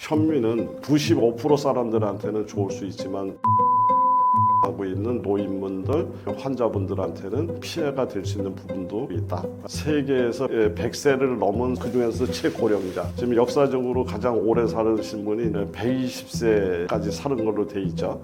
현미는 95% 사람들한테는 좋을 수 있지만 하고 있는 노인분들, 환자분들한테는 피해가 될 수 있는 부분도 있다. 세계에서 100세를 넘은 그중에서 최고령자, 지금 역사적으로 가장 오래 사신 분이 120세까지 사는 걸로 돼 있죠.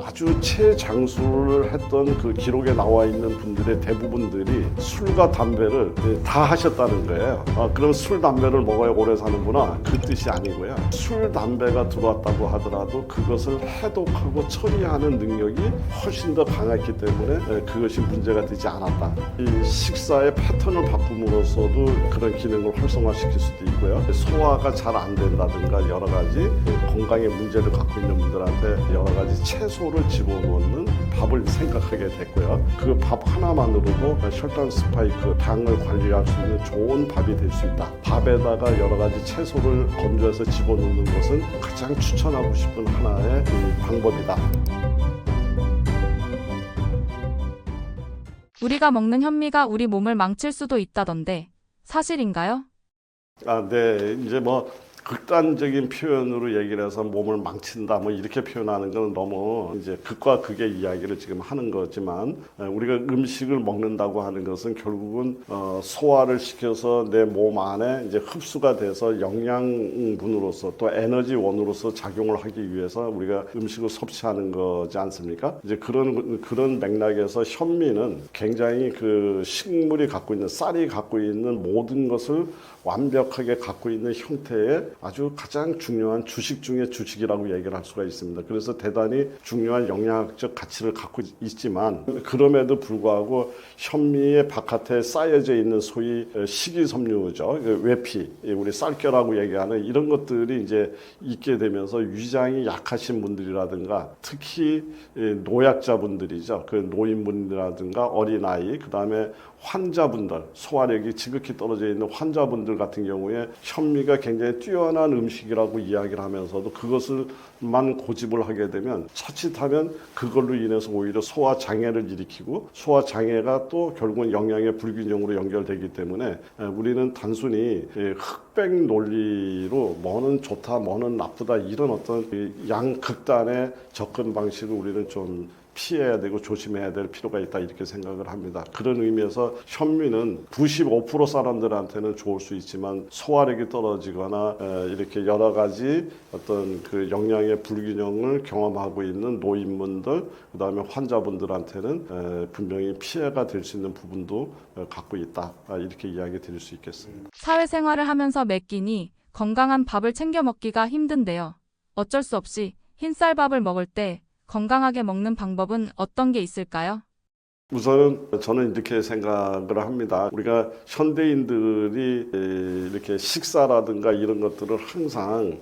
아주 최장수를 했던 그 기록에 나와 있는 분들의 대부분들이 술과 담배를 다 하셨다는 거예요. 그럼 술, 담배를 먹어야 오래 사는구나, 그 뜻이 아니고요. 술, 담배가 들어왔다고 하더라도 그것을 해독하고 처리하는 능력이 훨씬 더 강했기 때문에 그것이 문제가 되지 않았다. 이 식사의 패턴을 바꿈으로써도 그런 기능을 활성화시킬 수도 있고요. 소화가 잘 안 된다든가 여러 가지 건강에 문제를 갖고 있는 분들한테 여러 가지 채소를 집어넣는 밥을 생각하게 됐고요. 그 밥 하나만으로도 혈당 스파이크, 당을 관리할 수 있는 좋은 밥이 될 수 있다. 밥에다가 여러 가지 채소를 건조해서 집어넣는 것은 가장 추천하고 싶은 하나의 방법이다. 우리가 먹는 현미가 우리 몸을 망칠 수도 있다던데 사실인가요? 네. 이제 뭐 극단적인 표현으로 얘기를 해서 몸을 망친다 뭐 이렇게 표현하는 건 너무 이제 극과 극의 이야기를 지금 하는 거지만, 우리가 음식을 먹는다고 하는 것은 결국은 소화를 시켜서 내 몸 안에 이제 흡수가 돼서 영양분으로서 또 에너지원으로서 작용을 하기 위해서 우리가 음식을 섭취하는 거지 않습니까? 이제 그런 맥락에서 현미는 굉장히 그 식물이 갖고 있는, 쌀이 갖고 있는 모든 것을 완벽하게 갖고 있는 형태의 아주 가장 중요한 주식 중의 주식이라고 얘기를 할 수가 있습니다. 그래서 대단히 중요한 영양학적 가치를 갖고 있지만, 그럼에도 불구하고 현미의 바깥에 쌓여져 있는 소위 식이섬유죠, 외피, 우리 쌀결하고 얘기하는 이런 것들이 이제 있게 되면서 위장이 약하신 분들이라든가 특히 노약자분들이죠, 그 노인분이라든가 어린아이, 그 다음에 환자분들, 소화력이 지극히 떨어져 있는 환자분들 같은 경우에 현미가 굉장히 뛰어난 음식이라고 이야기를 하면서도 그것을만 고집을 하게 되면 자칫하면 그걸로 인해서 오히려 소화 장애를 일으키고, 소화 장애가 또 결국은 영양의 불균형으로 연결되기 때문에 우리는 단순히 흑백 논리로 뭐는 좋다, 뭐는 나쁘다 이런 어떤 양극단의 접근 방식을 우리는 좀 피해야 되고 조심해야 될 필요가 있다, 이렇게 생각을 합니다. 그런 의미에서 현미는 95% 사람들한테는 좋을 수 있지만 소화력이 떨어지거나 이렇게 여러 가지 어떤 그 영양의 불균형을 경험하고 있는 노인분들, 그 다음에 환자분들한테는 분명히 피해가 될 수 있는 부분도 갖고 있다, 이렇게 이야기 드릴 수 있겠습니다. 사회생활을 하면서 매 끼니 건강한 밥을 챙겨 먹기가 힘든데요. 어쩔 수 없이 흰쌀밥을 먹을 때 건강하게 먹는 방법은 어떤 게 있을까요? 우선은 저는 이렇게 생각을 합니다. 우리가 현대인들이 이렇게 식사라든가 이런 것들을 항상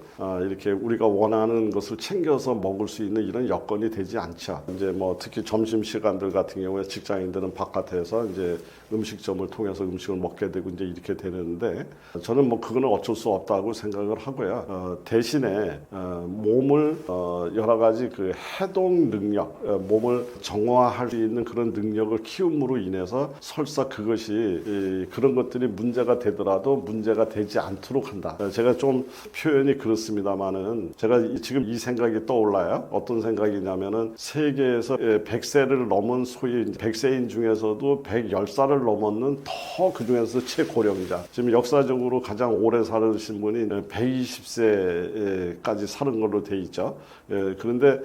이렇게 우리가 원하는 것을 챙겨서 먹을 수 있는 이런 여건이 되지 않죠. 이제 뭐 특히 점심 시간들 같은 경우에 직장인들은 바깥에서 이제 음식점을 통해서 음식을 먹게 되고 이제 이렇게 되는데, 저는 뭐 그거는 어쩔 수 없다고 생각을 하고요. 대신에 몸을 여러 가지 그 해독 능력, 몸을 정화할 수 있는 그런 능력을 키움으로 인해서 설사 그것이 그런 것들이 문제가 되더라도 문제가 되지 않도록 한다. 제가 좀 표현이 그렇습니다만은 제가 지금 이 생각이 떠올라요. 어떤 생각이냐면은 세계에서 100세를 넘은 소위 100세인 중에서도 110살을 넘었는 더 그중에서 최고령자, 지금 역사적으로 가장 오래 사신 분이 120세까지 사는 걸로 돼 있죠. 그런데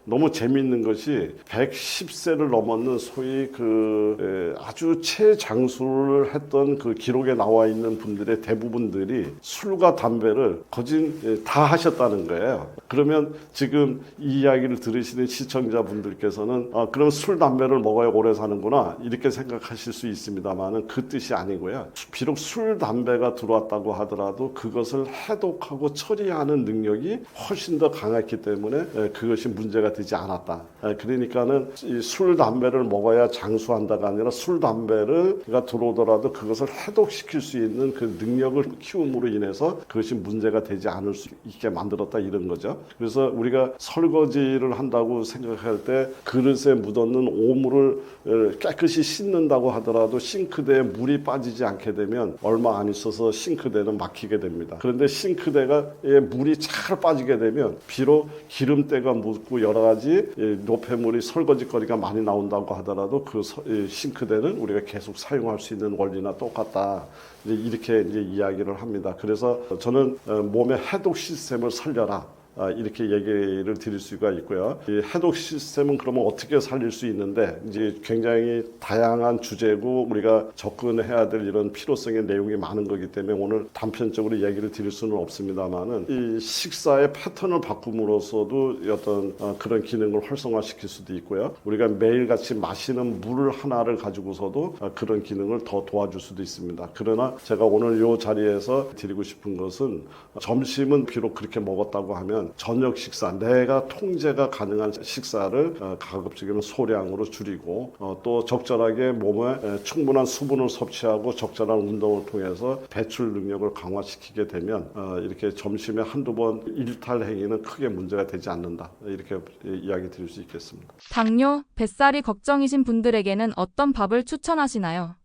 너무 재미있는 것이 110세를 넘었는 소위 그 아주 최장수를 했던 그 기록에 나와 있는 분들의 대부분들이 술과 담배를 거진 다 하셨다는 거예요. 그러면 지금 이 이야기를 들으시는 시청자분들께서는 그럼 술, 담배를 먹어야 오래 사는구나, 이렇게 생각하실 수 있습니다만은 그 뜻이 아니고요. 비록 술, 담배가 들어왔다고 하더라도 그것을 해독하고 처리하는 능력이 훨씬 더 강했기 때문에 그것이 문제가 되지 않았다. 그러니까는 이 술, 담배 담배를 먹어야 장수한다가 아니라 술, 담배가 들어오더라도 그것을 해독시킬 수 있는 그 능력을 키움으로 인해서 그것이 문제가 되지 않을 수 있게 만들었다 이런 거죠. 그래서 우리가 설거지를 한다고 생각할 때 그릇에 묻었는 오물을 깨끗이 씻는다고 하더라도 싱크대에 물이 빠지지 않게 되면 얼마 안 있어서 싱크대는 막히게 됩니다. 그런데 싱크대에 물이 잘 빠지게 되면 비록 기름때가 묻고 여러 가지 노폐물이 설거지거리가 많이 나온다고 하더라도 그 싱크대는 우리가 계속 사용할 수 있는 원리나 똑같다. 이렇게 이제 이야기를 합니다. 그래서 저는 몸의 해독 시스템을 살려라. 이렇게 얘기를 드릴 수가 있고요. 이 해독 시스템은 그러면 어떻게 살릴 수 있는데 이제 굉장히 다양한 주제고 우리가 접근해야 될 이런 필요성의 내용이 많은 거기 때문에 오늘 단편적으로 얘기를 드릴 수는 없습니다만은 이 식사의 패턴을 바꿈으로써도 어떤 그런 기능을 활성화시킬 수도 있고요. 우리가 매일같이 마시는 물 하나를 가지고서도 그런 기능을 더 도와줄 수도 있습니다. 그러나 제가 오늘 이 자리에서 드리고 싶은 것은 점심은 비록 그렇게 먹었다고 하면 저녁 식사, 내가 통제가 가능한 식사를 가급적이면 소량으로 줄이고 또 적절하게 몸에 충분한 수분을 섭취하고 적절한 운동을 통해서 배출 능력을 강화시키게 되면 이렇게 점심에 한두 번 일탈 행위는 크게 문제가 되지 않는다. 이렇게 이야기 드릴 수 있겠습니다. 당뇨, 뱃살이 걱정이신 분들에게는 어떤 밥을 추천하시나요?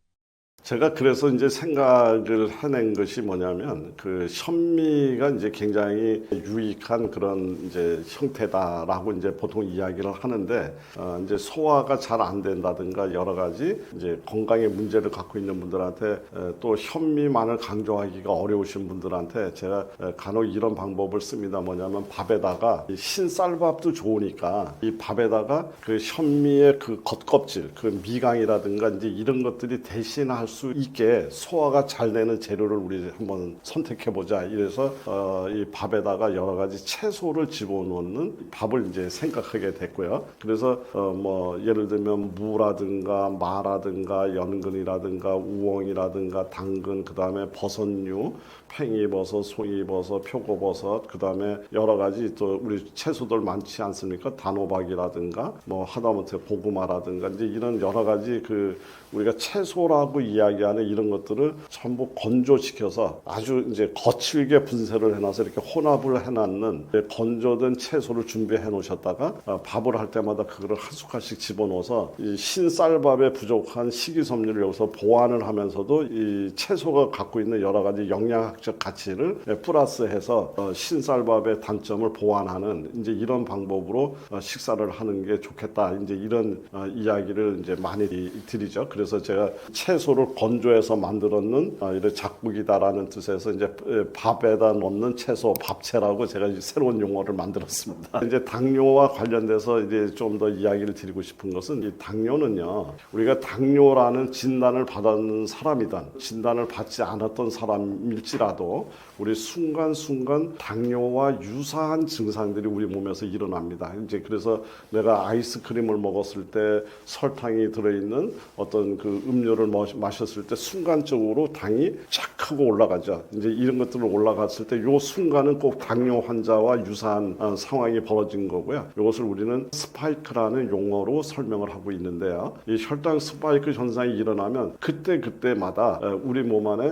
제가 그래서 이제 생각을 해낸 것이 뭐냐면 그 현미가 이제 굉장히 유익한 그런 이제 형태다라고 이제 보통 이야기를 하는데 이제 소화가 잘 안 된다든가 여러 가지 이제 건강에 문제를 갖고 있는 분들한테 또 현미만을 강조하기가 어려우신 분들한테 제가 간혹 이런 방법을 씁니다. 뭐냐면 밥에다가 흰쌀밥도 좋으니까 이 밥에다가 그 현미의 그 겉껍질, 그 미강이라든가 이제 이런 것들이 대신할 수 있게 소화가 잘 되는 재료를 우리 한번 선택해 보자. 이래서 이 밥에다가 여러 가지 채소를 집어넣는 밥을 이제 생각하게 됐고요. 그래서 뭐 예를 들면 무라든가 마라든가 연근이라든가 우엉이라든가 당근, 그다음에 버섯류, 팽이버섯, 송이버섯, 표고버섯, 그다음에 여러 가지 또 우리 채소들 많지 않습니까? 단호박이라든가 뭐 하다못해 고구마라든가 이제 이런 여러 가지 그 우리가 채소라고 이야기하는 이런 것들을 전부 건조시켜서 아주 이제 거칠게 분쇄를 해놔서 이렇게 혼합을 해놨는 건조된 채소를 준비해 놓으셨다가 밥을 할 때마다 그거를 한 숟갈씩 집어넣어서 이 흰쌀밥에 부족한 식이섬유를 여기서 보완을 하면서도 이 채소가 갖고 있는 여러 가지 영양학적 가치를 플러스해서 흰쌀밥의 단점을 보완하는 이제 이런 방법으로 식사를 하는 게 좋겠다. 이제 이런 이야기를 이제 많이 드리죠. 그래서 제가 채소를 건조해서 만들었는 이런 작국이다라는 뜻에서 이제 밥에다 넣는 채소 밥채라고 제가 이제 새로운 용어를 만들었습니다. 이제 당뇨와 관련돼서 이제 좀 더 이야기를 드리고 싶은 것은 이 당뇨는요, 우리가 당뇨라는 진단을 받은 사람이든 진단을 받지 않았던 사람일지라도 우리 순간순간 당뇨와 유사한 증상들이 우리 몸에서 일어납니다. 이제 그래서 내가 아이스크림을 먹었을 때 설탕이 들어있는 어떤 그 음료를 마셨을 때 순간적으로 당이 쫙 하고 올라가죠. 이제 이런 것들을 올라갔을 때 요 순간은 꼭 당뇨 환자와 유사한 상황이 벌어진 거고요. 이것을 우리는 스파이크라는 용어로 설명을 하고 있는데요. 이 혈당 스파이크 현상이 일어나면 그때마다 우리 몸 안에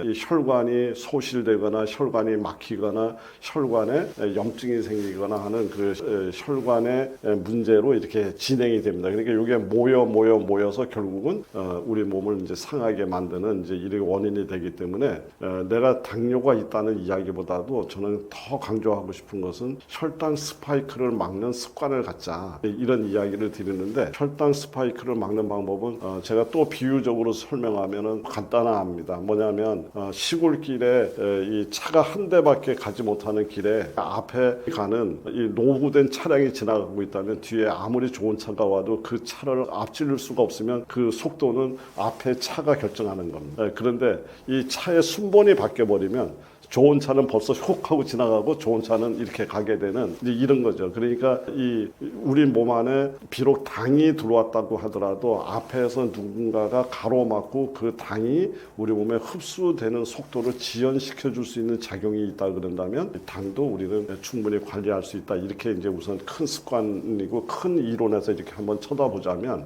이 혈관이 소실되거나 혈관이 막히거나 혈관에 염증이 생기거나 하는 그 혈관의 문제로 이렇게 진행이 됩니다. 그러니까 이게 모여서 결국은 우리 몸을 이제 상하게 만드는 이제 이런 원인이 되기 때문에 내가 당뇨가 있다는 이야기보다도 저는 더 강조하고 싶은 것은 혈당 스파이크를 막는 습관을 갖자. 이런 이야기를 드리는데 혈당 스파이크를 막는 방법은 제가 또 비유적으로 설명하면은 간단합니다. 뭐냐면 시골길에 이 차가 한 대밖에 가지 못하는 길에 앞에 가는 이 노후된 차량이 지나가고 있다면 뒤에 아무리 좋은 차가 와도 그 차를 앞질릴 수가 없으면 그 속도는 앞에 차가 결정하는 겁니다. 그런데 이 차의 순번이 바뀌어버리면 좋은 차는 벌써 훅 하고 지나가고 좋은 차는 이렇게 가게 되는 이제 이런 거죠. 그러니까 이 우리 몸 안에 비록 당이 들어왔다고 하더라도 앞에서 누군가가 가로막고 그 당이 우리 몸에 흡수되는 속도를 지연시켜 줄 수 있는 작용이 있다 그런다면 당도 우리는 충분히 관리할 수 있다. 이렇게 이제 우선 큰 습관이고 큰 이론에서 이렇게 한번 쳐다보자면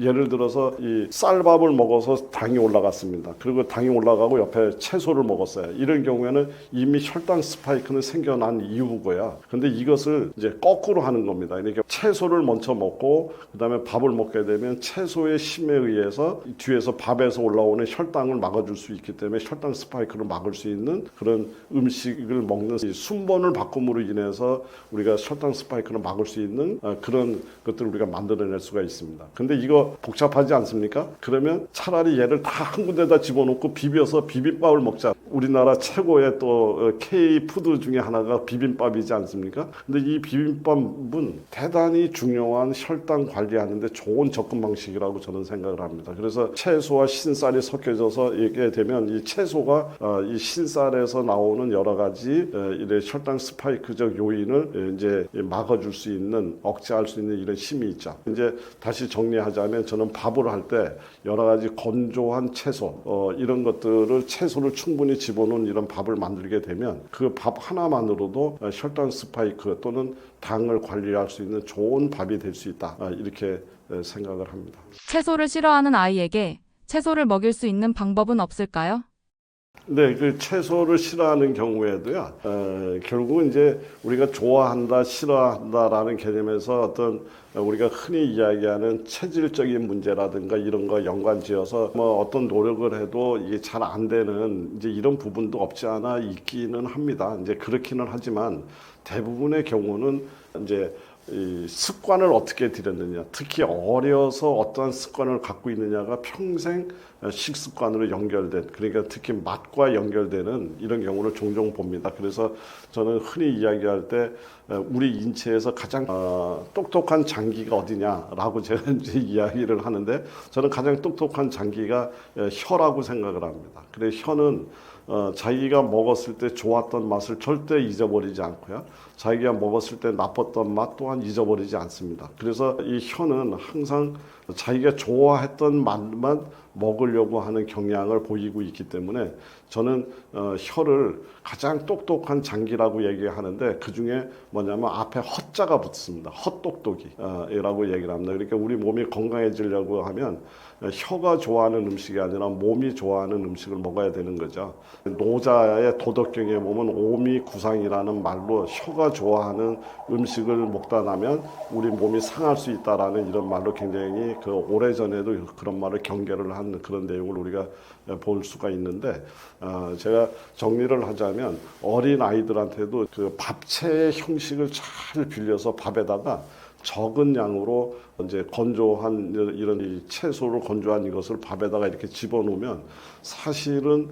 예를 들어서 이 쌀밥을 먹어서 당이 올라갔습니다. 그리고 당이 올라가고 옆에 채소를 먹었어요. 이런 경우에는 이미 혈당 스파이크는 생겨난 이후고요. 근데 이것을 이제 거꾸로 하는 겁니다. 그러니까 채소를 먼저 먹고 그다음에 밥을 먹게 되면 채소의 힘에 의해서 뒤에서 밥에서 올라오는 혈당을 막아줄 수 있기 때문에 혈당 스파이크를 막을 수 있는 그런 음식을 먹는 이 순번을 바꿈으로 인해서 우리가 혈당 스파이크를 막을 수 있는 그런 것들을 우리가 만들어낼 수가 있습니다. 근데 이거 복잡하지 않습니까? 그러면 차라리 얘를 다 한 군데다 집어넣고 비벼서 비빔밥을 먹자. 우리나라 최고의 또 K 푸드 중에 하나가 비빔밥이지 않습니까? 근데 이 비빔밥은 대단히 중요한 혈당 관리하는데 좋은 접근 방식이라고 저는 생각을 합니다. 그래서 채소와 신쌀이 섞여져서 이게 되면 이 채소가 이 신쌀에서 나오는 여러 가지 이런 혈당 스파이크적 요인을 이제 막아줄 수 있는 억제할 수 있는 이런 힘이 있죠. 이제 다시 정리하자면 저는 밥을 할 때 여러 가지 건조한 채소 이런 것들을 채소를 충분히 집어넣은 이런 밥을 만들게 되면 그 밥 하나만으로도 혈당 스파이크 또는 당을 관리할 수 있는 좋은 밥이 될 수 있다. 이렇게 생각을 합니다. 채소를 싫어하는 아이에게 채소를 먹일 수 있는 방법은 없을까요? 네, 그 채소를 싫어하는 경우에도요, 결국은 이제 우리가 좋아한다, 싫어한다라는 개념에서 어떤 우리가 흔히 이야기하는 체질적인 문제라든가 이런 거 연관지어서 뭐 어떤 노력을 해도 이게 잘 안 되는 이제 이런 부분도 없지 않아 있기는 합니다. 이제 그렇기는 하지만 대부분의 경우는 이제 이 습관을 어떻게 들였느냐, 특히 어려서 어떠한 습관을 갖고 있느냐가 평생 식습관으로 연결된, 그러니까 특히 맛과 연결되는 이런 경우를 종종 봅니다. 그래서 저는 흔히 이야기할 때 우리 인체에서 가장 똑똑한 장기가 어디냐라고 제가 이제 이야기를 하는데 저는 가장 똑똑한 장기가 혀라고 생각을 합니다. 그래 혀는 자기가 먹었을 때 좋았던 맛을 절대 잊어버리지 않고요. 자기가 먹었을 때 나빴던 맛 또한 잊어버리지 않습니다. 그래서 이 혀는 항상 자기가 좋아했던 맛만 먹으려고 하는 경향을 보이고 있기 때문에 저는 혀를 가장 똑똑한 장기라고 얘기하는데 그중에 뭐냐면 앞에 헛자가 붙습니다. 헛똑똑이라고 얘기를 합니다. 그러니까 우리 몸이 건강해지려고 하면 혀가 좋아하는 음식이 아니라 몸이 좋아하는 음식을 먹어야 되는 거죠. 노자의 도덕경에 보면 오미구상이라는 말로 혀가 좋아하는 음식을 먹다 나면 우리 몸이 상할 수 있다라는 이런 말로 굉장히 그 오래전에도 그런 말을 경계를 한 그런 내용을 우리가 볼 수가 있는데 제가 정리를 하자면 어린 아이들한테도 그 밥채의 형식을 잘 빌려서 밥에다가 적은 양으로 이제 건조한 이런 이 채소를 건조한 이것을 밥에다가 이렇게 집어넣으면 사실은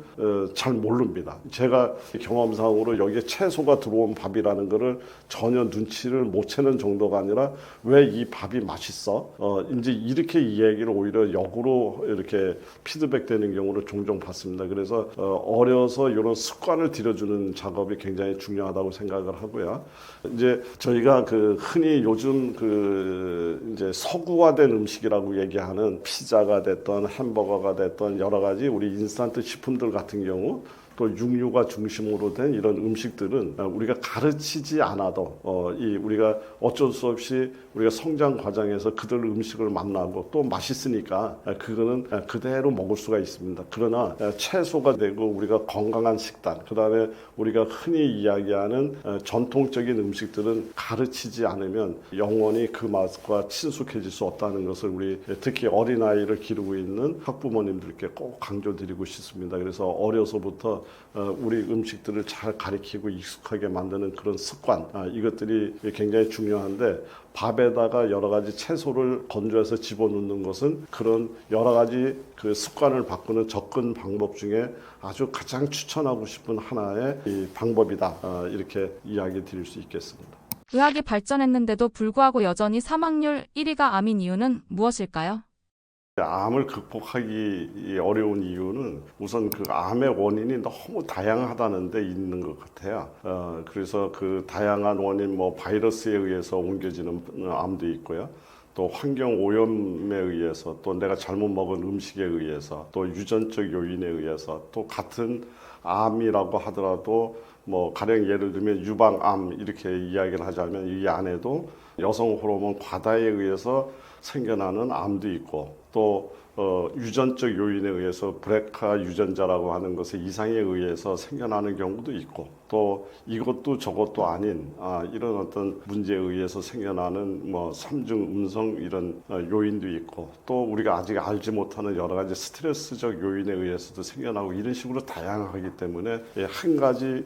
잘 모릅니다. 제가 경험상으로 여기에 채소가 들어온 밥이라는 거를 전혀 눈치를 못 채는 정도가 아니라 왜 이 밥이 맛있어? 이제 이렇게 이 얘기를 오히려 역으로 이렇게 피드백되는 경우를 종종 봤습니다. 그래서 어려서 이런 습관을 들여주는 작업이 굉장히 중요하다고 생각을 하고요. 이제 저희가 그 흔히 요즘 그 이제 서구화된 음식이라고 얘기하는 피자가 됐던 햄버거가 됐던 여러 가지 우리 인스턴트 식품들 같은 경우 또 육류가 중심으로 된 이런 음식들은 우리가 가르치지 않아도 이 우리가 어쩔 수 없이 우리가 성장 과정에서 그들 음식을 만나고 또 맛있으니까 그거는 그대로 먹을 수가 있습니다. 그러나 채소가 되고 우리가 건강한 식단, 그다음에 우리가 흔히 이야기하는 전통적인 음식들은 가르치지 않으면 영원히 그 맛과 친숙해질 수 없다는 것을 우리 특히 어린아이를 기르고 있는 학부모님들께 꼭 강조드리고 싶습니다. 그래서 어려서부터 우리 음식들을 잘 가리키고 익숙하게 만드는 그런 습관, 이것들이 굉장히 중요한데 밥에다가 여러 가지 채소를 건조해서 집어넣는 것은 그런 여러 가지 그 습관을 바꾸는 접근 방법 중에 아주 가장 추천하고 싶은 하나의 이 방법이다. 이렇게 이야기 드릴 수 있겠습니다. 의학이 발전했는데도 불구하고 여전히 사망률 1위가 암인 이유는 무엇일까요? 암을 극복하기 어려운 이유는 우선 그 암의 원인이 너무 다양하다는 데 있는 것 같아요. 그래서 그 다양한 원인, 뭐 바이러스에 의해서 옮겨지는 암도 있고요. 또 환경 오염에 의해서, 또 내가 잘못 먹은 음식에 의해서, 또 유전적 요인에 의해서, 또 같은 암이라고 하더라도 뭐 가령 예를 들면 유방암 이렇게 이야기를 하자면 이 안에도 여성 호르몬 과다에 의해서 생겨나는 암도 있고, 또 유전적 요인에 의해서 브레카 유전자라고 하는 것의 이상에 의해서 생겨나는 경우도 있고, 또 이것도 저것도 아닌 이런 어떤 문제에 의해서 생겨나는 뭐 삼중 음성 이런 요인도 있고, 또 우리가 아직 알지 못하는 여러 가지 스트레스적 요인에 의해서도 생겨나고, 이런 식으로 다양하기 때문에 한 가지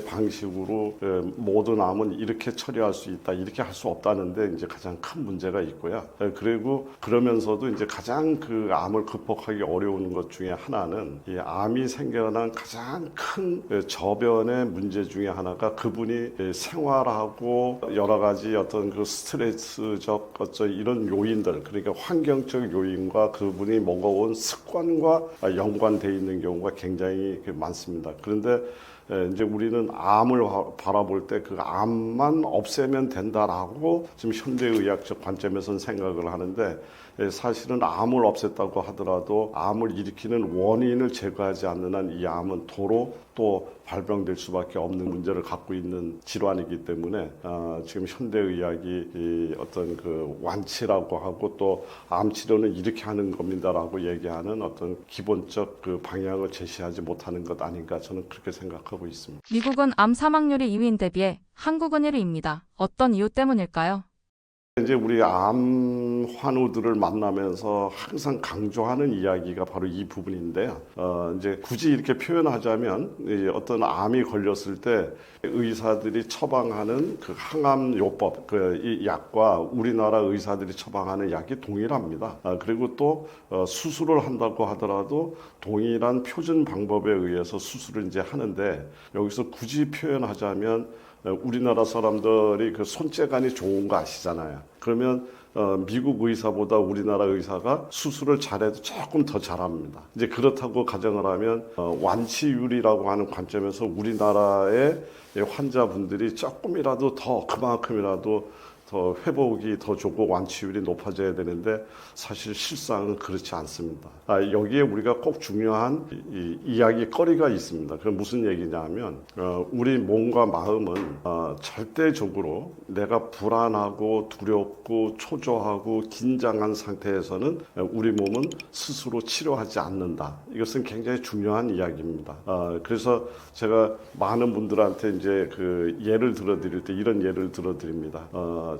방식으로 모든 암은 이렇게 처리할 수 있다, 이렇게 할 수 없다는데 이제 가장 큰 문제가 있고요. 그리고 그러면서도 이제 가장 그 암을 극복하기 어려운 것 중에 하나는 이 암이 생겨난 가장 큰 저변의 문제 중에 하나가 그분이 생활하고 여러 가지 어떤 그 스트레스적 어떤 이런 요인들, 그러니까 환경적 요인과 그분이 먹어온 습관과 연관되어 있는 경우가 굉장히 많습니다. 그런데 이제 우리는 암을 바라볼 때 그 암만 없애면 된다라고 지금 현대의학적 관점에서는 생각을 하는데, 사실은 암을 없앴다고 하더라도 암을 일으키는 원인을 제거하지 않는 한 이 암은 도로 또 발병될 수밖에 없는 문제를 갖고 있는 질환이기 때문에 지금 현대의학이 이 어떤 그 완치라고 하고 또 암 치료는 이렇게 하는 겁니다라고 얘기하는 어떤 기본적 그 방향을 제시하지 못하는 것 아닌가, 저는 그렇게 생각하고 있습니다. 미국은 암 사망률이 2위인 대비해 한국은 1위입니다. 어떤 이유 때문일까요? 이제 우리 암 환우들을 만나면서 항상 강조하는 이야기가 바로 이 부분인데요. 이제 굳이 이렇게 표현하자면 이 어떤 암이 걸렸을 때 의사들이 처방하는 그 항암요법, 이 약과 우리나라 의사들이 처방하는 약이 동일합니다. 그리고 또 수술을 한다고 하더라도 동일한 표준 방법에 의해서 수술을 이제 하는데, 여기서 굳이 표현하자면 우리나라 사람들이 그 손재간이 좋은 거 아시잖아요. 그러면 미국 의사보다 우리나라 의사가 수술을 잘해도 조금 더 잘합니다. 이제 그렇다고 가정을 하면 완치율이라고 하는 관점에서 우리나라의 환자분들이 조금이라도 더, 그만큼이라도 더 회복이 더 좋고 완치율이 높아져야 되는데, 사실 실상은 그렇지 않습니다. 여기에 우리가 꼭 중요한 이야기거리가 있습니다. 그건 무슨 얘기냐면 우리 몸과 마음은 절대적으로 내가 불안하고 두렵고 초조하고 긴장한 상태에서는 우리 몸은 스스로 치료하지 않는다. 이것은 굉장히 중요한 이야기입니다. 그래서 제가 많은 분들한테 이제 그 예를 들어드릴 때 이런 예를 들어드립니다.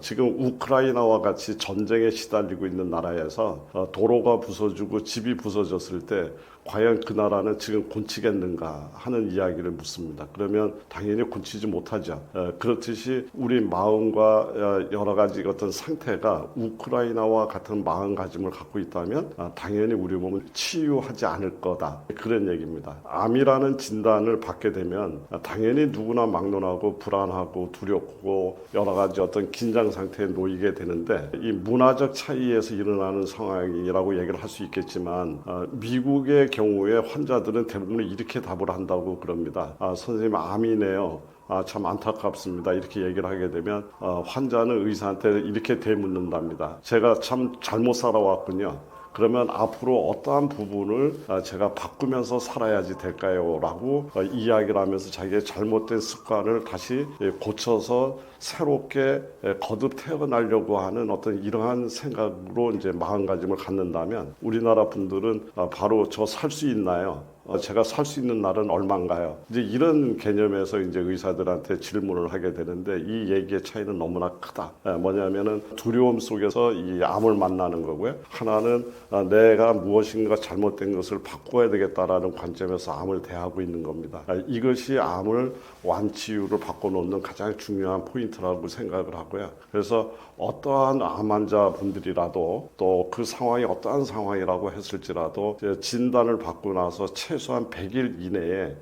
지금 우크라이나와 같이 전쟁에 시달리고 있는 나라에서 도로가 부서지고 집이 부서졌을 때 과연 그 나라는 지금 곤치겠는가 하는 이야기를 묻습니다. 그러면 당연히 곤치지 못하죠. 그렇듯이 우리 마음과 여러 가지 어떤 상태가 우크라이나와 같은 마음가짐을 갖고 있다면 당연히 우리 몸은 치유하지 않을 거다, 그런 얘기입니다. 암이라는 진단을 받게 되면 당연히 누구나 막론하고 불안하고 두렵고 여러 가지 어떤 긴장 상태에 놓이게 되는데, 이 문화적 차이에서 일어나는 상황이라고 얘기를 할 수 있겠지만 미국의 경우에 환자들은 대부분 이렇게 답을 한다고 그럽니다. 선생님 암이네요. 참 안타깝습니다. 이렇게 얘기를 하게 되면 환자는 의사한테 이렇게 되묻는답니다. 제가 참 잘못 살아왔군요. 그러면 앞으로 어떠한 부분을 제가 바꾸면서 살아야지 될까요? 라고 이야기를 하면서 자기의 잘못된 습관을 다시 고쳐서 새롭게 거듭 태어나려고 하는 어떤 이러한 생각으로 이제 마음가짐을 갖는다면, 우리나라 분들은 바로 저 살 수 있나요? 제가 살 수 있는 날은 얼마인가요? 이제 이런 개념에서 이제 의사들한테 질문을 하게 되는데, 이 얘기의 차이는 너무나 크다. 뭐냐면은 두려움 속에서 이 암을 만나는 거고요. 하나는 내가 무엇인가 잘못된 것을 바꿔야 되겠다라는 관점에서 암을 대하고 있는 겁니다. 이것이 암을 완치율을 바꿔놓는 가장 중요한 포인트라고 생각을 하고요. 그래서 어떠한 암 환자분들이라도 또 그 상황이 어떠한 상황이라고 했을지라도 진단을 받고 나서 최소 최소한 100일 이내에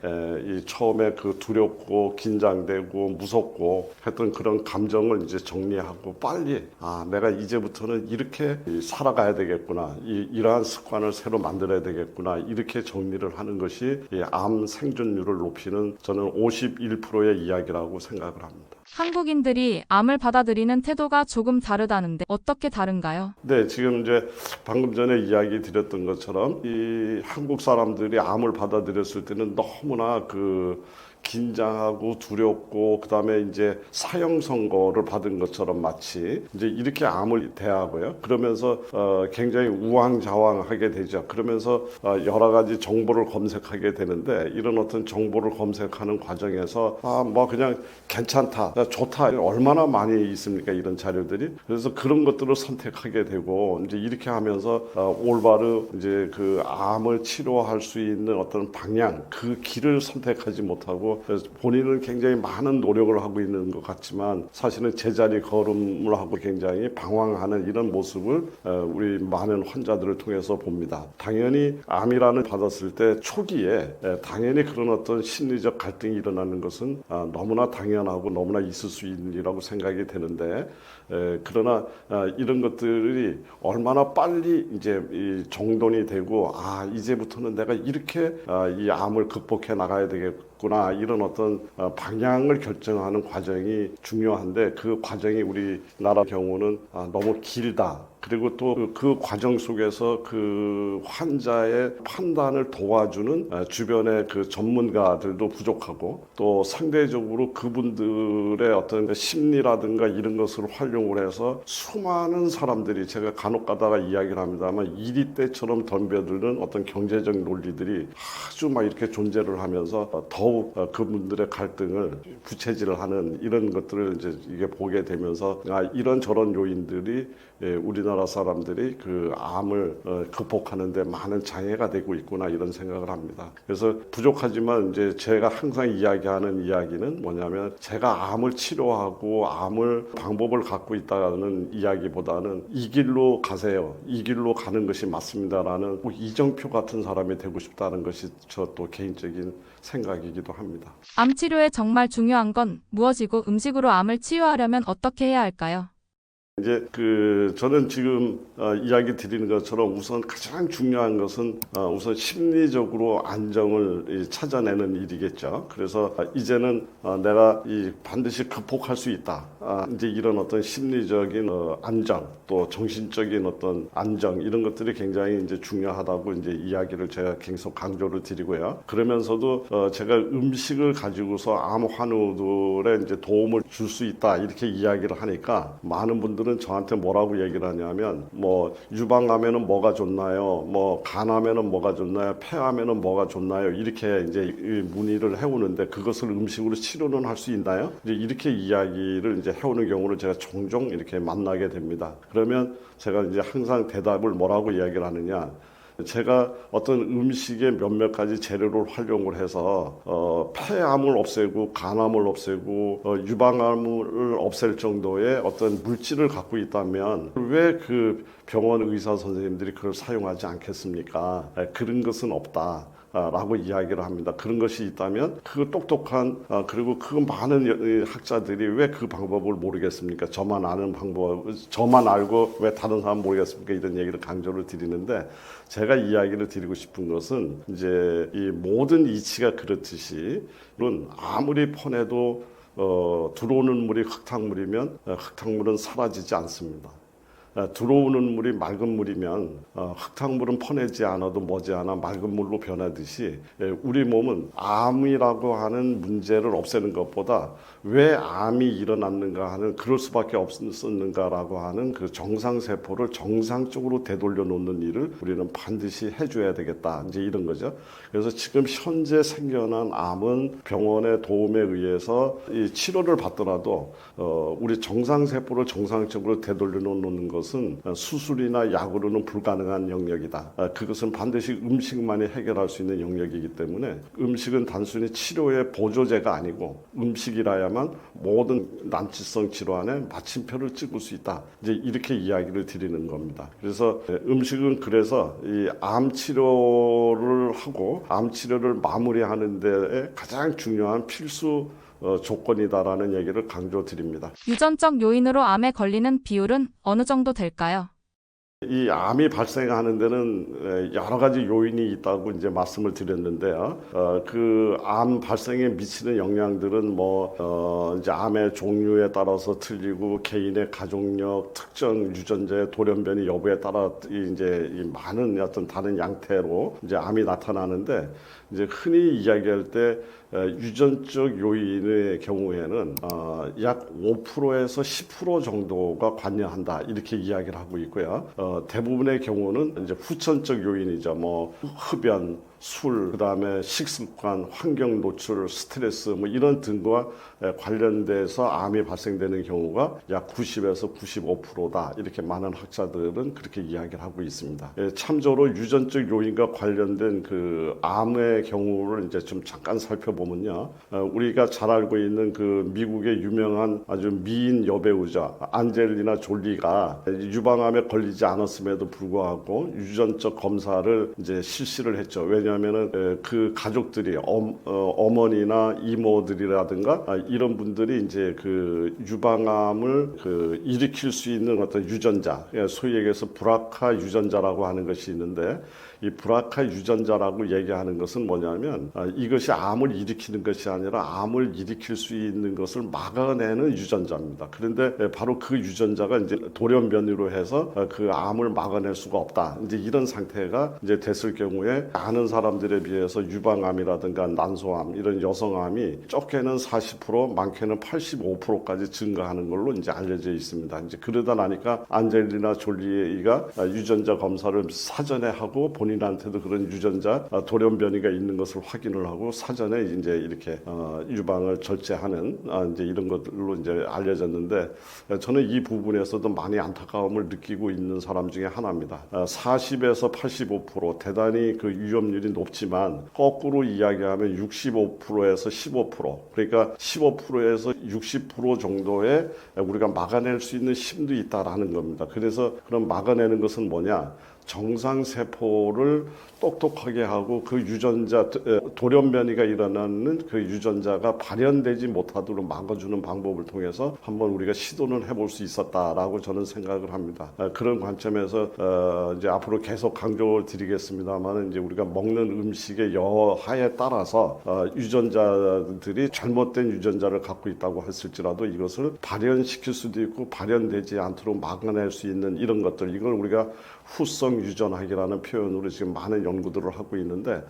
이 처음에 그 두렵고 긴장되고 무섭고 했던 그런 감정을 이제 정리하고 빨리 내가 이제부터는 이렇게 살아가야 되겠구나, 이러한 습관을 새로 만들어야 되겠구나, 이렇게 정리를 하는 것이 이 암 생존율을 높이는 저는 51%의 이야기라고 생각을 합니다. 한국인들이 암을 받아들이는 태도가 조금 다르다는데 어떻게 다른가요? 네, 지금 이제 방금 전에 이야기 드렸던 것처럼 이 한국 사람들이 암을 받아들였을 때는 너무나 긴장하고 두렵고 그다음에 이제 사형 선고를 받은 것처럼 마치 이제 이렇게 암을 대하고요. 그러면서 굉장히 우왕좌왕하게 되죠. 그러면서 여러 가지 정보를 검색하게 되는데 이런 어떤 정보를 검색하는 과정에서 뭐 그냥 괜찮다, 좋다, 얼마나 많이 있습니까? 이런 자료들이. 그래서 그런 것들을 선택하게 되고 이제 이렇게 하면서 올바르 이제 그 암을 치료할 수 있는 어떤 방향, 그 길을 선택하지 못하고 그래서 본인은 굉장히 많은 노력을 하고 있는 것 같지만 사실은 제자리 걸음을 하고 굉장히 방황하는 이런 모습을 우리 많은 환자들을 통해서 봅니다. 당연히 암이라는 받았을 때 초기에 당연히 그런 어떤 심리적 갈등이 일어나는 것은 너무나 당연하고 너무나 있을 수 있는 일이라고 생각이 되는데 그러나 이런 것들이 얼마나 빨리 이제 정돈이 되고 이제부터는 내가 이렇게 이 암을 극복해 나가야 되겠구나, 이런 어떤 방향을 결정하는 과정이 중요한데 그 과정이 우리나라 경우는 너무 길다. 그리고 또 그 과정 속에서 그 환자의 판단을 도와주는 주변의 그 전문가들도 부족하고 또 상대적으로 그분들의 어떤 심리라든가 이런 것을 활용을 해서 수많은 사람들이, 제가 간혹 가다가 이야기를 합니다만 이리떼처럼 덤벼드는 어떤 경제적 논리들이 아주 막 이렇게 존재를 하면서 더욱 그분들의 갈등을 부채질을 하는 이런 것들을 이제 이게 보게 되면서 이런 저런 요인들이 우리나라 사람들이 그 암을 극복하는데 많은 장애가 되고 있구나, 이런 생각을 합니다. 그래서 부족하지만 이제 제가 항상 이야기하는 이야기는 뭐냐면 제가 암을 치료하고 암을 방법을 갖고 있다는 이야기보다는 이 길로 가세요, 이 길로 가는 것이 맞습니다라는 이정표 같은 사람이 되고 싶다는 것이 저 또 개인적인 생각이기도 합니다. 암 치료에 정말 중요한 건 무엇이고 음식으로 암을 치유하려면 어떻게 해야 할까요? 이제 저는 지금 이야기 드리는 것처럼 우선 가장 중요한 것은 우선 심리적으로 안정을 찾아내는 일이겠죠. 그래서 이제는 내가 반드시 극복할 수 있다. 이제 이런 어떤 심리적인 안정, 또 정신적인 어떤 안정, 이런 것들이 굉장히 이제 중요하다고 이제 이야기를 제가 계속 강조를 드리고요. 그러면서도 제가 음식을 가지고서 암 환우들의 이제 도움을 줄 수 있다, 이렇게 이야기를 하니까 많은 분들은 저한테 뭐라고 얘기를 하냐면 뭐 유방암에는 뭐가 좋나요? 뭐 간암에는 뭐가 좋나요? 폐암에는 뭐가 좋나요? 이렇게 이제 문의를 해오는데 그것을 음식으로 치료는 할 수 있나요? 이제 이렇게 이야기를 이제 해오는 경우를 제가 종종 이렇게 만나게 됩니다. 그러면 제가 이제 항상 대답을 뭐라고 이야기를 하느냐? 제가 어떤 음식의 몇몇 가지 재료를 활용을 해서 폐암을 없애고 간암을 없애고 유방암을 없앨 정도의 어떤 물질을 갖고 있다면 왜 그 병원 의사 선생님들이 그걸 사용하지 않겠습니까? 그런 것은 없다 라고 이야기를 합니다. 그런 것이 있다면 그 똑똑한 그리고 그 많은 학자들이 왜 그 방법을 모르겠습니까? 저만 아는 방법, 저만 알고 왜 다른 사람 모르겠습니까? 이런 얘기를 강조를 드리는데 제가 이야기를 드리고 싶은 것은 이제 이 모든 이치가 그렇듯이 아무리 퍼내도 들어오는 물이 흙탕물이면 흙탕물은 사라지지 않습니다. 들어오는 물이 맑은 물이면 흙탕물은 퍼내지 않아도 머지않아 맑은 물로 변하듯이 우리 몸은 암이라고 하는 문제를 없애는 것보다 왜 암이 일어났는가 하는, 그럴 수밖에 없었는가라고 하는 그 정상세포를 정상적으로 되돌려 놓는 일을 우리는 반드시 해줘야 되겠다, 이제 이런 거죠. 그래서 지금 현재 생겨난 암은 병원의 도움에 의해서 이 치료를 받더라도 우리 정상세포를 정상적으로 되돌려 놓는 것은 것은 수술이나 약으로는 불가능한 영역이다. 그것은 반드시 음식만이 해결할 수 있는 영역이기 때문에 음식은 단순히 치료의 보조제가 아니고 음식이라야만 모든 난치성 질환에 마침표를 찍을 수 있다. 이제 이렇게 이야기를 드리는 겁니다. 그래서 음식은 그래서 이 암 치료를 하고 암 치료를 마무리하는 데 가장 중요한 필수 조건이다라는 얘기를 강조드립니다. 유전적 요인으로 암에 걸리는 비율은 어느 정도 될까요? 이 암이 발생하는 데는 여러 가지 요인이 있다고 이제 말씀을 드렸는데요. 그 암 발생에 미치는 영향들은 이제 암의 종류에 따라서 틀리고 개인의 가족력, 특정 유전자의 돌연변이 여부에 따라 이제 이 많은 어떤 다른 양태로 이제 암이 나타나는데 이제 흔히 이야기할 때 유전적 요인의 경우에는 약 5%에서 10% 정도가 관여한다 이렇게 이야기를 하고 있고요. 대부분의 경우는 이제 후천적 요인이죠. 흡연, 술, 그다음에 식습관, 환경 노출, 스트레스 이런 등과 관련돼서 암이 발생되는 경우가 약 90에서 95%다. 이렇게 많은 학자들은 그렇게 이야기를 하고 있습니다. 참조로 유전적 요인과 관련된 그 암의 경우를 이제 좀 잠깐 살펴보면요. 우리가 잘 알고 있는 그 미국의 유명한 아주 미인 여배우자 안젤리나 졸리가 유방암에 걸리지 않았음에도 불구하고 유전적 검사를 이제 실시를 했죠. 왜냐하면은 그 가족들이 어머니나 이모들이라든가 이런 분들이 이제 그 유방암을 그 일으킬 수 있는 어떤 유전자, 소위 얘기해서 브라카 유전자라고 하는 것이 있는데 이 브라카 유전자라고 얘기하는 것은 뭐냐면 이것이 암을 일으키는 것이 아니라 암을 일으킬 수 있는 것을 막아내는 유전자입니다. 그런데 바로 그 유전자가 이제 돌연변이로 해서 그 암을 막아낼 수가 없다. 이제 이런 상태가 이제 됐을 경우에 많은 사람들에 비해서 유방암이라든가 난소암 이런 여성암이 적게는 40%, 많게는 85%까지 증가하는 걸로 이제 알려져 있습니다. 이제 그러다 나니까 안젤리나 졸리가 유전자 검사를 사전에 하고 본인한테도 그런 유전자 돌연변이가 있는 것을 확인을 하고 사전에 이제 이렇게 유방을 절제하는 이제 이런 것들로 이제 알려졌는데 저는 이 부분에서도 많이 안타까움을 느끼고 있는 사람 중에 하나입니다. 40에서 85% 대단히 그 위험률이 높지만 거꾸로 이야기하면 65%에서 15% 그러니까 15%에서 60% 정도의 우리가 막아낼 수 있는 힘도 있다라는 겁니다. 그래서 그럼 막아내는 것은 뭐냐? 정상세포를 똑똑하게 하고 그 유전자 돌연변이가 일어나는 그 유전자가 발현되지 못하도록 막아주는 방법을 통해서 한번 우리가 시도는 해볼 수 있었다라고 저는 생각을 합니다. 그런 관점에서 이제 앞으로 계속 강조를 드리겠습니다만 이제 우리가 먹는 음식의 여하에 따라서 유전자들이 잘못된 유전자를 갖고 있다고 했을지라도 이것을 발현시킬 수도 있고 발현되지 않도록 막아낼 수 있는 이런 것들 이걸 우리가 후성 유전학이라는 표현으로 지금 많은 연구들을 하고 있는데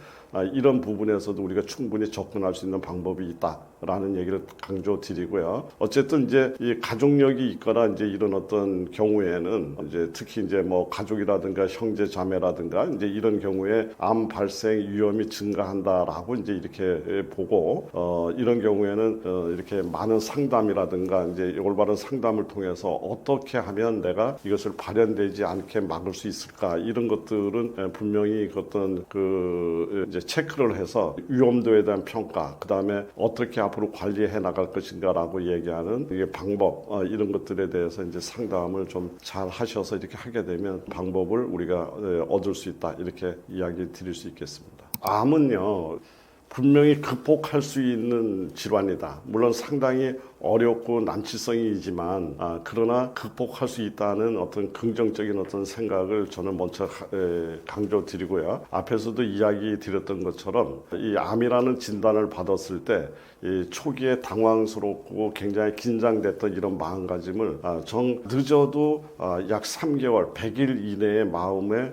이런 부분에서도 우리가 충분히 접근할 수 있는 방법이 있다라는 얘기를 강조드리고요. 어쨌든 이제 이 가족력이 있거나 이제 이런 어떤 경우에는 이제 특히 이제 가족이라든가 형제 자매라든가 이제 이런 경우에 암 발생 위험이 증가한다라고 이제 이렇게 보고 이런 경우에는 이렇게 많은 상담이라든가 이제 올바른 상담을 통해서 어떻게 하면 내가 이것을 발현되지 않게 막을 수 있을까 이런 것들은 분명히 어떤 그 이제 체크를 해서 위험도에 대한 평가, 그 다음에 어떻게 앞으로 관리해 나갈 것인가라고 얘기하는 이게 방법 이런 것들에 대해서 이제 상담을 좀 잘 하셔서 이렇게 하게 되면 방법을 우리가 얻을 수 있다 이렇게 이야기 드릴 수 있겠습니다. 암은요. 분명히 극복할 수 있는 질환이다. 물론 상당히 어렵고 난치성이지만 그러나 극복할 수 있다는 어떤 긍정적인 어떤 생각을 저는 먼저 강조드리고요. 앞에서도 이야기 드렸던 것처럼 이 암이라는 진단을 받았을 때 이 초기에 당황스럽고 굉장히 긴장됐던 이런 마음가짐을 정 늦어도 약 3개월, 100일 이내의 마음의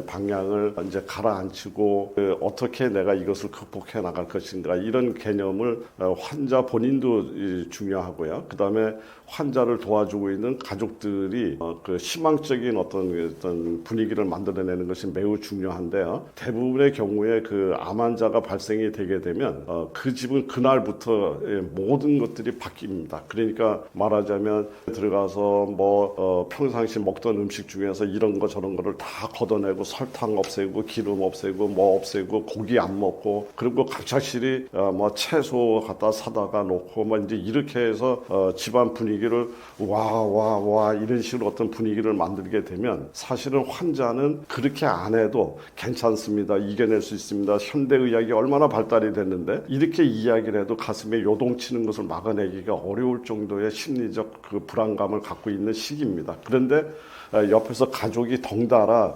방향을 이제 가라앉히고 어떻게 내가 이것을 극복해 나갈 것인가 이런 개념을 환자 본인도 중요한 중요하고요. 그다음에 환자를 도와주고 있는 가족들이 그 희망적인 어떤 분위기를 만들어내는 것이 매우 중요한데요. 대부분의 경우에 그 암 환자가 발생이 되게 되면 그 집은 그날부터 모든 것들이 바뀝니다. 그러니까 말하자면 들어가서 평상시 먹던 음식 중에서 이런 거 저런 거를 다 걷어내고 설탕 없애고 기름 없애고 뭐 없애고 고기 안 먹고 그리고 갑작스레 채소 갖다 사다가 놓고 이제 이렇게 해서 집안 분위기를 와 이런 식으로 어떤 분위기를 만들게 되면 사실은 환자는 그렇게 안 해도 괜찮습니다. 이겨낼 수 있습니다. 현대의학이 얼마나 발달이 됐는데 이렇게 이야기를 해도 가슴에 요동치는 것을 막아내기가 어려울 정도의 심리적 그 불안감을 갖고 있는 시기입니다. 그런데 옆에서 가족이 덩달아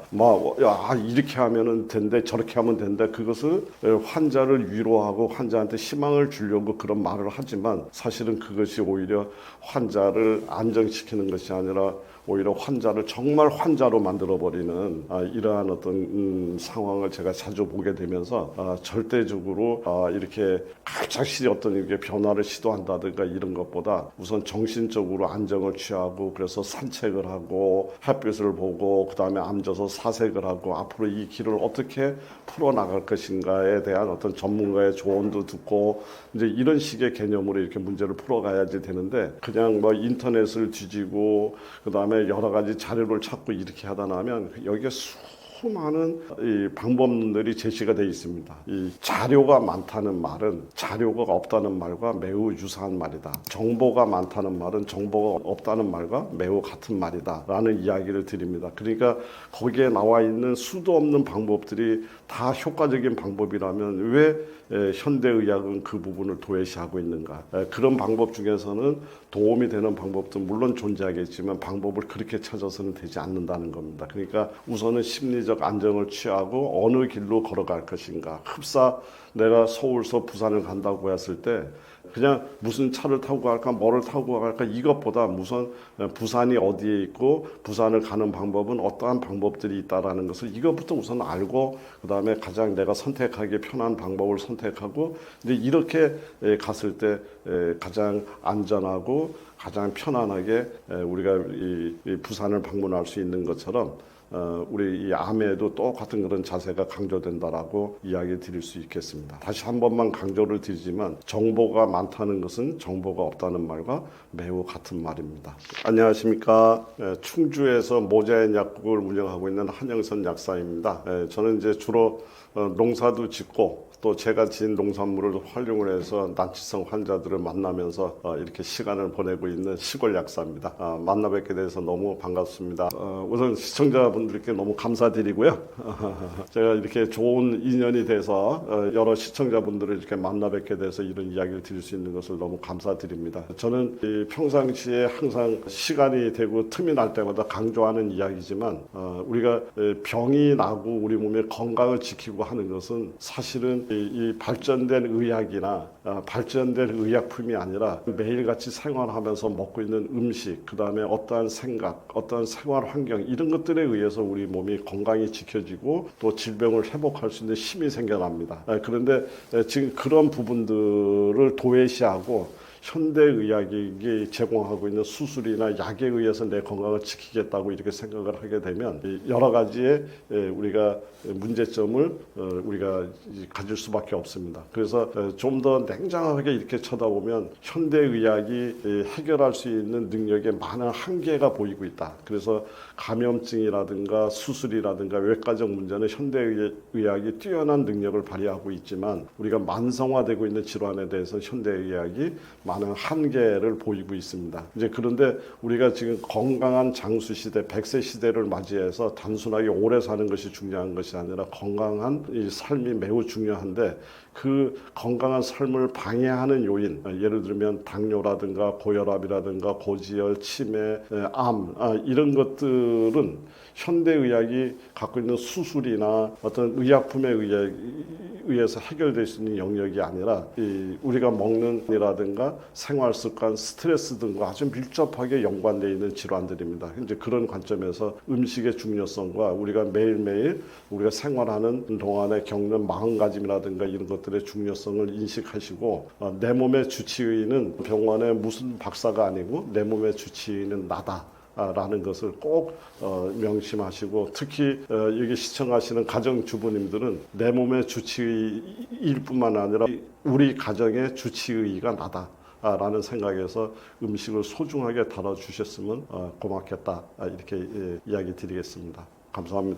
이렇게 하면은 된대 저렇게 하면 된대 그것을 환자를 위로하고 환자한테 희망을 주려고 그런 말을 하지만 사실은 그것이 오히려 환자를 안정시키는 것이 아니라 오히려 환자를 정말 환자로 만들어버리는 이러한 어떤 상황을 제가 자주 보게 되면서 절대적으로 이렇게 갑작스레 어떤 이렇게 변화를 시도한다든가 이런 것보다 우선 정신적으로 안정을 취하고 그래서 산책을 하고 햇빛을 보고 그 다음에 앉아서 사색을 하고 앞으로 이 길을 어떻게 풀어나갈 것인가에 대한 어떤 전문가의 조언도 듣고 이제 이런 식의 개념으로 이렇게 문제를 풀어가야지 되는데 그냥 인터넷을 뒤지고 그 다음에 여러 가지 자료를 찾고 이렇게 하다 나면 여기에 수많은 이 방법론들이 제시가 되어 있습니다. 이 자료가 많다는 말은 자료가 없다는 말과 매우 유사한 말이다. 정보가 많다는 말은 정보가 없다는 말과 매우 같은 말이다. 라는 이야기를 드립니다. 그러니까 거기에 나와 있는 수도 없는 방법들이 다 효과적인 방법이라면 왜 현대의학은 그 부분을 도외시하고 있는가? 그런 방법 중에서는 도움이 되는 방법도 물론 존재하겠지만 방법을 그렇게 찾아서는 되지 않는다는 겁니다. 그러니까 우선은 심리적 안정을 취하고 어느 길로 걸어갈 것인가. 흡사 내가 서울서 부산을 간다고 했을 때 그냥 무슨 차를 타고 갈까 뭐를 타고 갈까 이것보다 우선 부산이 어디에 있고 부산을 가는 방법은 어떠한 방법들이 있다라는 것을 이것부터 우선 알고 그다음에 가장 내가 선택하기 편한 방법을 선택하고 이제 이렇게 갔을 때 가장 안전하고 가장 편안하게 우리가 이 부산을 방문할 수 있는 것처럼 우리 이 암에도 똑같은 그런 자세가 강조된다라고 이야기 드릴 수 있겠습니다. 다시 한 번만 강조를 드리지만 정보가 많다는 것은 정보가 없다는 말과 매우 같은 말입니다. 안녕하십니까. 충주에서 모자의 약국을 운영하고 있는 한영선 약사입니다. 저는 이제 주로 농사도 짓고 또 제가 지은 농산물을 활용을 해서 난치성 환자들을 만나면서 이렇게 시간을 보내고 있는 시골 약사입니다. 만나 뵙게 돼서 너무 반갑습니다. 우선 시청자분들께 너무 감사드리고요. 제가 이렇게 좋은 인연이 돼서 여러 시청자분들을 이렇게 만나 뵙게 돼서 이런 이야기를 드릴 수 있는 것을 너무 감사드립니다. 저는 평상시에 항상 시간이 되고 틈이 날 때마다 강조하는 이야기지만 우리가 병이 나고 우리 몸의 건강을 지키고 하는 것은 사실은 이 발전된 의학이나 발전된 의약품이 아니라 매일같이 생활하면서 먹고 있는 음식, 그 다음에 어떠한 생각, 어떠한 생활 환경 이런 것들에 의해서 우리 몸이 건강이 지켜지고 또 질병을 회복할 수 있는 힘이 생겨납니다. 그런데 지금 그런 부분들을 도외시하고 현대의학이 제공하고 있는 수술이나 약에 의해서 내 건강을 지키겠다고 이렇게 생각을 하게 되면 여러 가지의 우리가 문제점을 우리가 가질 수밖에 없습니다. 그래서 좀 더 냉정하게 이렇게 쳐다보면 현대의학이 해결할 수 있는 능력에 많은 한계가 보이고 있다. 그래서 감염증이라든가 수술이라든가 외과적 문제는 현대의학이 뛰어난 능력을 발휘하고 있지만 우리가 만성화되고 있는 질환에 대해서 현대의학이 많은 한계를 보이고 있습니다. 이제 그런데 우리가 지금 건강한 장수 시대, 100세 시대를 맞이해서 단순하게 오래 사는 것이 중요한 것이 아니라 건강한 이 삶이 매우 중요한데 그 건강한 삶을 방해하는 요인, 예를 들면 당뇨라든가 고혈압이라든가 고지혈, 치매, 암 이런 것들은 현대의학이 갖고 있는 수술이나 어떤 의약품에 의해서 해결될 수 있는 영역이 아니라 우리가 먹는 이라든가 생활 습관, 스트레스 등과 아주 밀접하게 연관되어 있는 질환들입니다. 이제 그런 관점에서 음식의 중요성과 우리가 매일매일 우리가 생활하는 동안에 겪는 마음가짐이라든가 이런 것들 것들의 중요성을 인식하시고 내 몸의 주치의는 병원의 무슨 박사가 아니고 내 몸의 주치의는 나다. 라는 것을 꼭 명심하시고 특히 여기 시청하시는 가정주부님들은 내 몸의 주치의일 뿐만 아니라 우리 가정의 주치의가 나다. 라는 생각에서 음식을 소중하게 다뤄주셨으면 고맙겠다. 이렇게 이야기 드리겠습니다. 감사합니다.